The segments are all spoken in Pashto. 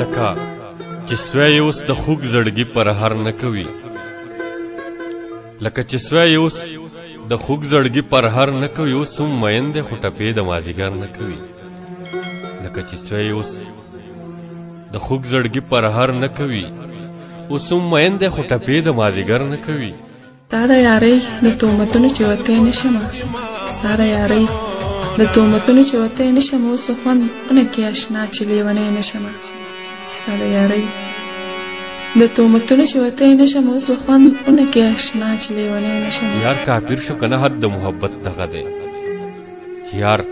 لکه چې سوی اوس د خوږ زړګي پر هر نه کوي لکه چې سوی اوس د خوږ زړګي پر هر نه کوي اوس هم مین دی خو ټپې د مازدیګر نه کوي لکه چې سوی اوس د خوږ زړګي پر هر نه کوي اوس هم مین دی خو ټپې د مازدیګر نه کوي ستا د یارۍ د تهمتونو چې وتی نه شمه ستا د یارۍ د تهمتونو چې وتی نه شمه اوس د خوندونه کې اشنا چې لیونی نه شمه ستا د یارۍ د تهمتونو چې وتی نه شمه اوس د خوندونه کې اشنا چې لیونی نه شمه یار کافر شو کنه حد د محبت دغه دی چې یار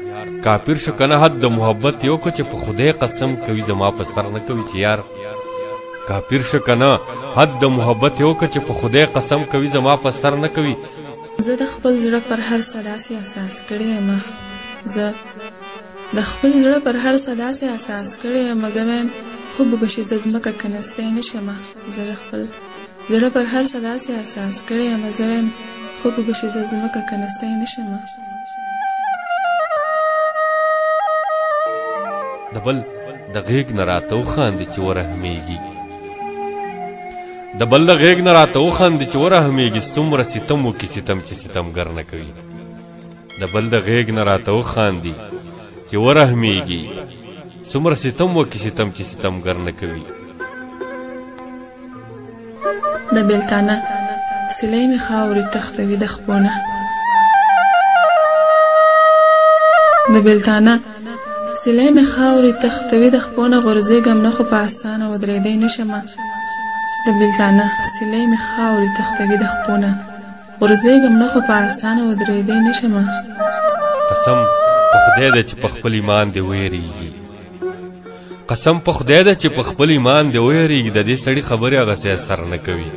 کافر شو کنه حد د محبت یو کو چې په خدای قسم کوي زما په سر نه کوي چې یار کافر شو کنه حد د محبت یو کو چې په خدای قسم کوي زما په سر نه کوي زه د خپل زړه پر هر څه داسې احساس کړی یم زه د خپل زړه پر هر څه داسې احساس کړی یم زه وایم خوب به شي زه ځمکه کنستی نه شمه زه د خپل زړه پر هر څه داسې احساس کړی یم زه وایم خوب به شي زه ځمکه کنستی نه شمه د بل د غېږ نه راته وخاندي چې ورحمېږي د بل د غېږ نه راته وخاندي چې ورحمېږي څومره ستم وکړي ستم چې ستمګر نه کوي د بل د غېږ نه راته وخاندي چې ورحمېږي څومره ستم وکړي ستم چې ستمګر نه کوي د بېلتانه سیلۍ مې خاورې تختوي د خپونه د بېلتانه سیلۍ مې خاورې تختوي د خپونه غورځېږم نه خو په اسانه ودرېدی نه شمه د بېلتانه سیلۍ مې خاورې تختوي د خپونه غورځېږم نه خو په اسانه ودرېدی نه شمه قسم په خدای ده چې په خپل ایمان دې ویریږي قسم په خدای ده چې په خپل ایمان دې ویریږي د دې سړي خبرې هغسې اثر نه کوي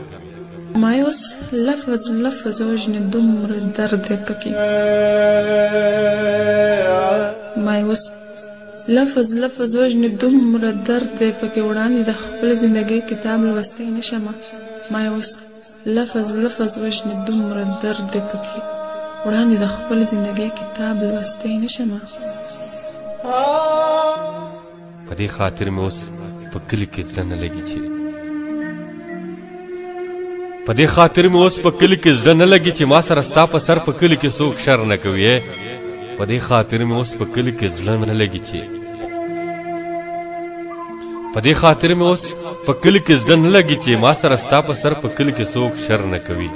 مایوس لفظ لفظ وژنې دومره درد دی پکې مایوس لفظ لفظ وژنې دومره درد دی پکې وړاندې د خپل زندګۍ کتاب لوستی نه شمه مایوس لفظ لفظ وژنې دومره درد دی پکې وړاندې د خپل زندګۍ کتاب لوستی نه شمه په دې خاطر مې اوس په کلي کې زده نه لګي چې په دې خاطر مې اوس په کلي کې زده نه لګي چې ما سره ستا په سر په کلي کې څوک شر نه کوي په دې خاطر مې اوس په کلي کې زړه نه لګي چې په دې خاطر مې اوس په کلي کې زده نه لګي چې ما سره ستا په سر په کلي کې څوک شر نه کوي